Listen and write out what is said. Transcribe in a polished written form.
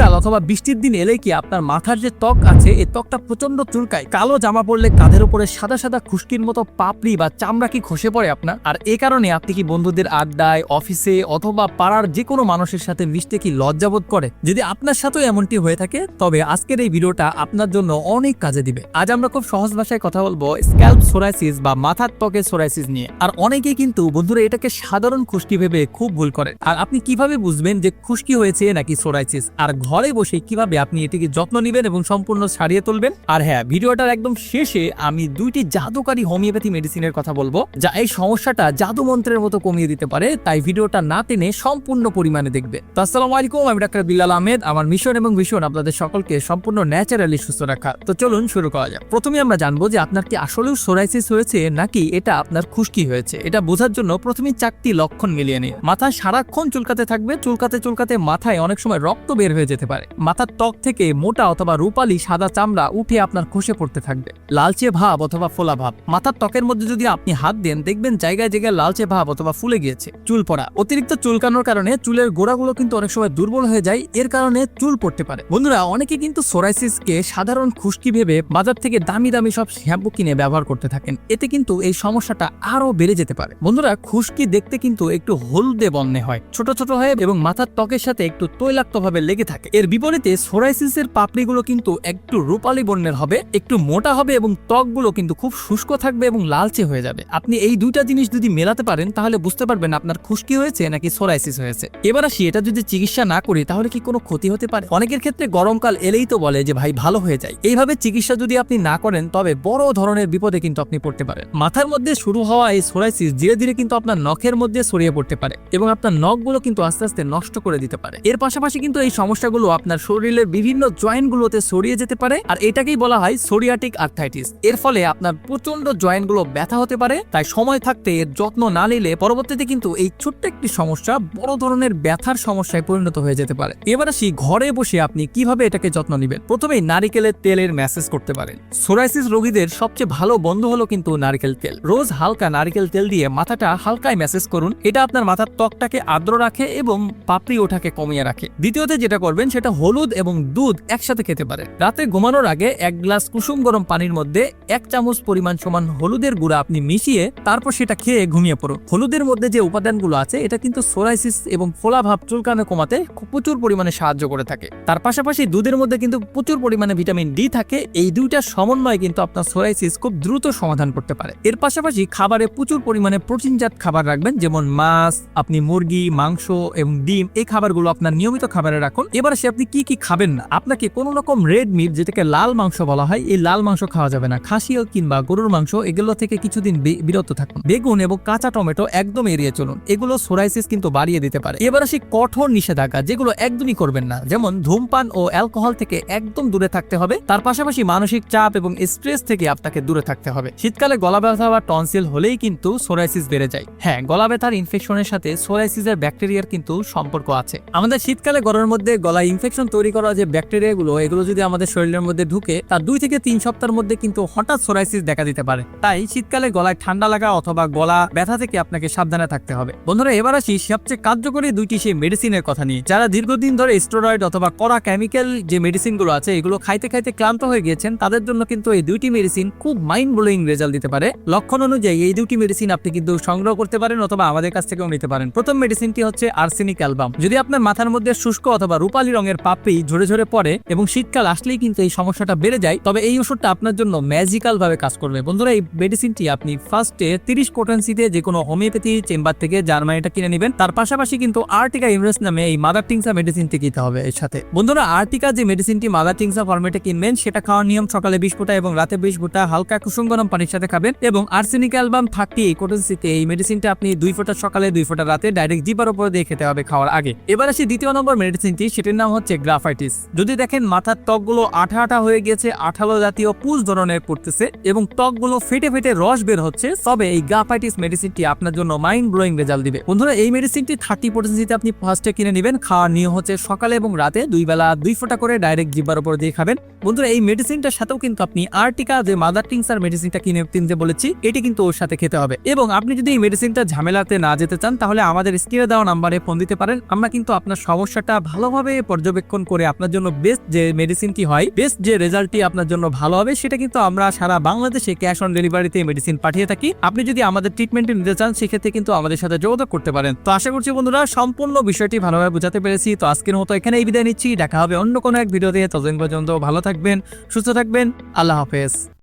শীতকাল অথবা বৃষ্টির দিন এলে কি আপনার মাথার যে ত্বক আছে এই ত্বকটা প্রচন্ড চুলকায়? কালো জামা পরলে কাঁধের উপরে সাদা সাদা খুশকির মতো পাপড়ি বা চামড়া কি খসে পড়ে আপনার? আর এই কারণে আপনি কি বন্ধুদের আড্ডায়, অফিসে অথবা পাড়ার যে কোনো মানুষের সাথে মিশতে কি লজ্জাবোধ করে? যদি আপনার সাথেও এমনটি হয়ে থাকে তবে আজকের এই ভিডিওটা আপনার জন্য অনেক কাজে দিবে। আজ আমরা খুব সহজ ভাষায় কথা বলবো স্ক্যাল্প সোরাইসিস বা মাথার ত্বকের সোরাইসিস নিয়ে। আর অনেকেই কিন্তু বন্ধুরা এটাকে সাধারণ খুশকি ভেবে খুব ভুল করেন। আর আপনি কিভাবে বুঝবেন যে খুশকি হয়েছে নাকি সোরাইসিস, আর ঘরে বসে কিভাবে আপনি এটিকে যত্ন নেবেন এবং সম্পূর্ণ সারিয়ে তুলবেন? আর হ্যাঁ, ভিডিওটার একদম শেষে আমি দুইটি জাদুকারী হোমিওপ্যাথি মেডিসিনের কথা বলবো যা এই সমস্যাটা জাদু মন্ত্রের মতো কমিয়ে দিতে পারে। তাই ভিডিওটা না টেনে সম্পূর্ণ পরিমাণে দেখবে। তো আসসালামু আলাইকুম, আমি ডাক্তার বিল্লাল আহমেদ। আমার মিশন এবং ভিশন আপনাদের সকলকে সম্পূর্ণ ন্যাচারালি সুস্থ রাখা। তো চলুন শুরু করা যাক। প্রথমে আমরা জানবো যে আপনার কি আসলেও সোরাইসিস হয়েছে নাকি এটা আপনার খুশকি হয়েছে। এটা বোঝার জন্য প্রথমে 4টি লক্ষণ মিলিয়ে নিন। মাথা সারাক্ষণ চুলকাতে থাকবে, চুলকাতে চুলকাতে মাথায় অনেক সময় রক্ত বের হয়ে যেতে পারে। মাথার ত্বক থেকে মোটা অথবা রূপালী সাদা চামড়া উঠে আপনার খসে পড়তে থাকবে। লালচে ভাব অথবা ফোলা ভাব। মাথার ত্বকের মধ্যে যদি আপনি হাত দেন দেখবেন জায়গায় জায়গায় লালচে ভাব অথবা ফুলে গিয়েছে। চুল পড়া। অতিরিক্ত চুলকানোর কারণে চুলের গোড়াগুলো কিন্তু অনেক সময় দুর্বল হয়ে যায়, এর কারণে চুল পড়তে পারে। বন্ধুরা, অনেকে কিন্তু সোরাইসিসকে সাধারণ খুশকি ভেবে বাজার থেকে দামি দামি সব শ্যাম্পু কিনে ব্যবহার করতে থাকেন। এতে কিন্তু এই সমস্যাটা আরো বেড়ে যেতে পারে। বন্ধুরা, খুশকি দেখতে কিন্তু একটু হলদে বর্ণে হয়, ছোট ছোট হয় এবং মাথার ত্বকের সাথে একটু তৈলাক্ত ভাবে লেগে থাকে। এর বিপরীতে সোরাইসিসের পাপড়িগুলো কিন্তু একটু রূপালী বর্ণের হবে, একটু মোটা হবে এবং ত্বকগুলো কিন্তু খুব শুষ্ক থাকবে এবং লালচে হয়ে যাবে। আপনি এই দুইটা জিনিস যদি মেলাতে পারেন তাহলে বুঝতে পারবেন আপনার খুশকি হয়েছে নাকি সোরাইসিস হয়েছে। এবার আসি, এটা যদি চিকিৎসা না করি তাহলে কি কোনো ক্ষতি হতে পারে? অনেকের ক্ষেত্রে গরমকাল এলেই তো বলে যে ভাই ভালো হয়ে যায়। এইভাবে চিকিৎসা যদি আপনি না করেন তবে বড় ধরনের বিপদে কিন্তু আপনি পড়তে পারেন। মাথার মধ্যে শুরু হওয়া এই সোরাইসিস ধীরে ধীরে কিন্তু আপনার নখের মধ্যে ছড়িয়ে পড়তে পারে এবং আপনার নখগুলো কিন্তু আস্তে আস্তে নষ্ট করে দিতে পারে। এর পাশাপাশি কিন্তু এই সমস্যাগুলো আপনার শরীরের বিভিন্ন জয়েন্টগুলোতে ছড়িয়ে যেতে পারে, আর এটাকেই বলা হয় সোরিয়াটিক আর্থ্রাইটিস। এর ফলে আপনার প্রচন্ড জয়েন্টগুলো ব্যথা হতে পারে। তাই সময় থাকতে এর যত্ন না নিলে পরবর্তীতে কিন্তু এই ছোট্ট একটি সমস্যা বড় ধরনের ব্যথার সমস্যায় পরিণত হয়ে যেতে পারে। এবার আসি, ঘরে বসে আপনি কিভাবে এটাকে যত্ন নেবেন। প্রথমেই নারিকেলের তেলের ম্যাসেজ করতে পারেন। সোরাইসিস রোগীদের সবচেয়ে ভালো বন্ধু হলো কিন্তু নারিকেল তেল। রোজ হালকা নারিকেল তেল দিয়ে মাথাটা হালকায় ম্যাসেজ করুন। এটা আপনার মাথার ত্বকটাকে আর্দ্র রাখে এবং পাপড়ি ওঠাকে কমিয়ে রাখে। দ্বিতীয়তে যেটা করবেন সেটা হলুদ এবং দুধ একসাথে খেতে পারেন। রাতে ঘুমানোর আগে 1 গ্লাস কুসুম গরম পানির মধ্যে 1 চামচ পরিমাণ সমান হলুদের গুঁড়া আপনি মিশিয়ে তারপর সেটা খেয়ে ঘুমিয়ে পড়ুন। হলুদের মধ্যে যে উপাদানগুলো আছে এটা কিন্তু সোরাইসিস এবং ফোলাভাব চুলকানো কমাতে প্রচুর পরিমাণে সাহায্য করে থাকে। তার পাশাপাশি দুধের মধ্যে কিন্তু প্রচুর পরিমাণে ভিটামিন ডি থাকে। এই দুইটার সমন্বয়ে কিন্তু আপনার সোরাইসিস খুব দ্রুত সমাধান করতে পারে। এর পাশাপাশি খাবারে প্রচুর পরিমাণে প্রোটিনজাত খাবার রাখবেন, যেমন মাছ, আপনি মুরগি, মাংস এবং ডিম। এই খাবারগুলো আপনার নিয়মিত খাবারে রাখুন। এবার সে আপনি কি কি খাবেন না। আপনাকে কোনো রকম রেড মিট, যেটাকে লাল মাংস বলা হয়, এই লাল মাংস খাওয়া যাবে না। খাসি কিংবা গরুর মাংস এগুলো থেকে কিছুদিন বিরত থাকুন। বেগুন এবং কাঁচা টমেটো একদম এড়িয়ে চলুন, এগুলো সোরাইসিস কিন্তু বাড়িয়ে দিতে পারে। এবার আসি কঠোর নিষেধাজ্ঞা, যেগুলো একদমই করবেন না, যেমন ধূমপান ও অ্যালকোহল থেকে একদম দূরে থাকতে হবে। তার পাশাপাশি মানসিক চাপ এবং স্ট্রেস থেকে আপনাকে দূরে থাকতে হবে। শীতকালে গলা ব্যথা বা টনসিল হলেই কিন্তু সোরাইসিস বেড়ে যায়। হ্যাঁ, গলা ব্যথার ইনফেকশনের সাথে সোরাইসিসের ব্যাকটেরিয়ার কিন্তু সম্পর্ক আছে। আমাদের শীতকালে গরমের মধ্যে গলায় ইনফেকশন তৈরি করা যে ব্যাকটেরিয়াগুলো, এগুলো যদি আমাদের শরীরের মধ্যে ঢুকে তার 2 থেকে 3 সপ্তাহের মধ্যে কিন্তু হঠাৎ সোরাইসিস দেখা দিতে পারে। তাই শীতকালে গলায় ঠান্ডা লাগা অথবা গলা ব্যথা থেকে আপনাকে সাবধানে থাকতে হবে। বন্ধুরা, এবার আসি সবচেয়ে কার্যকরী 2টি সেই মেডিসিনের কথা নিয়ে। যারা দীর্ঘদিন ধরে স্টেরয়েড অথবা কড়া কেমিক্যাল যে মেডিসিনগুলো আছে এগুলো খাইতে খাইতে ক্লান্ত হয়ে গিয়েছেন, তাদের জন্য কিন্তু এই 2টি মেডিসিন খুব মাইন্ড ব্লোয়িং রেজাল্ট দিতে পারে। লক্ষণ অনুযায়ী এই 2টি মেডিসিন আপনি কিন্তু সংগ্রহ করতে পারেন অথবা আমাদের কাছ থেকেও নিতে পারেন। প্রথম মেডিসিনটি হচ্ছে আর্সেনিক অ্যালবাম। যদি আপনার মাথার মধ্যে শুষ্ক অথবা রূপালী রঙের পাপড়ি ঝরে ঝরে পড়ে এবং শীতকাল আসলেই কিন্তু এই সমস্যাটা বেড়ে যায়, তবে এই ওষুধটা আপনার জন্য ম্যাজিক্যাল ভাবে কাজ করবে। বন্ধুরা, এই মেডিসিনটি আপনি ফার্স্টে 30 পোটেন্সিতে যে কোনো হোমিওপ্যাথি চেম্বার থেকে জার্মানিটা কিনে নেবেন। তার পাশাপাশি কিন্তু আর্টিকা ইনভেস্ট নামে এই মাদার টিংসা মেডিসিনটি কিনতে হবে এর সাথে। বন্ধুরা, আর্টিকা যে মেডিসিনটি মাদার টিংসা ফরম্যাটে কিনবেন সেটা খাওয়ার নিয়ম সকালে 20 ফোঁটা এবং রাতে 20 ফোঁটা হালকা কুসুম গরম পানির সাথে খাবেন। এবং আর্সেনিক অ্যালবাম 30 পোটেন্সিতে এই মেডিসিনটা আপনি 2 ফোঁটা সকালে 2 ফোঁটা রাতে ডাইরেক্ট জিবার উপরে দিয়ে খেতে হবে খাওয়ার আগে। এবার আসি দ্বিতীয় নম্বর মেডিসিনটি, সেটার নাম হচ্ছে গ্রাফাইটিস। যদি দেখেন মাথার ত্বকগুলো আঠা আঠা হয়ে গেছে, আঠালো জাতীয় পুষ ধরনের পড়তেছে এবং ত্বকগুলো ফেটে ফেটে রস বের হচ্ছে, তবে এই গ্রাফাইটিস মেডিসিনটি আপনার জন্য মাইন্ড ব্লোয়িং রেজাল্ট দিবে। বন্ধুরা, এই মেডিসিনটি 30 পোটেন্সিতে আপনি ফার্স্টে কিনে নেবেন। খাওয়ার নিয়ম হচ্ছে সকালে এবং রাতে 2 বেলা 2 ফোঁটা করে ডাইরেক্ট জিবার উপর দিয়ে খাবেন। বন্ধুরা, এই মেডিসিনটার সাথেও কিন্তু আপনি আর্টিকা যে মাদার টিংসার মেডিসিনটা কিনতে বলেছি এটি কিন্তু ওর সাথে খেতে হবে। এবং আপনি যদি এই মেডিসিনটা ঝামেলাতে না যেতে চান তাহলে আমাদের স্ক্রিনে দেওয়া নাম্বারে ফোন দিতে পারেন। আমরা কিন্তু আপনার সমস্যাটা ভালোভাবে পর্যবেক্ষণ করে আপনার জন্য বেস্ট যে মেডিসিনটি হয়, বেস্ট যে রেজাল্টটি আপনার জন্য ভালো হবে, সেটা কিন্তু আমরা সারা বাংলাদেশে ক্যাশ অন ডেলিভারিতে মেডিসিন পাঠিয়ে থাকি। আপনি যদি আমাদের ট্রিটমেন্টে নিতে চান সেক্ষেত্রে কিন্তু আমাদের সাথে যোগাযোগ করতে পারেন। তো আশা করছি বন্ধুরা সম্পূর্ণ বিষয়টি ভালোভাবে বোঝাতে পেরেছি। তো আজকের মতো এখানেই বিদায় নিচ্ছি, দেখা হবে অন্য কোনো এক ভিডিওতে। ততদিন পর্যন্ত ভালো থাকবেন, সুস্থ থাকবেন, আল্লাহ হাফেজ।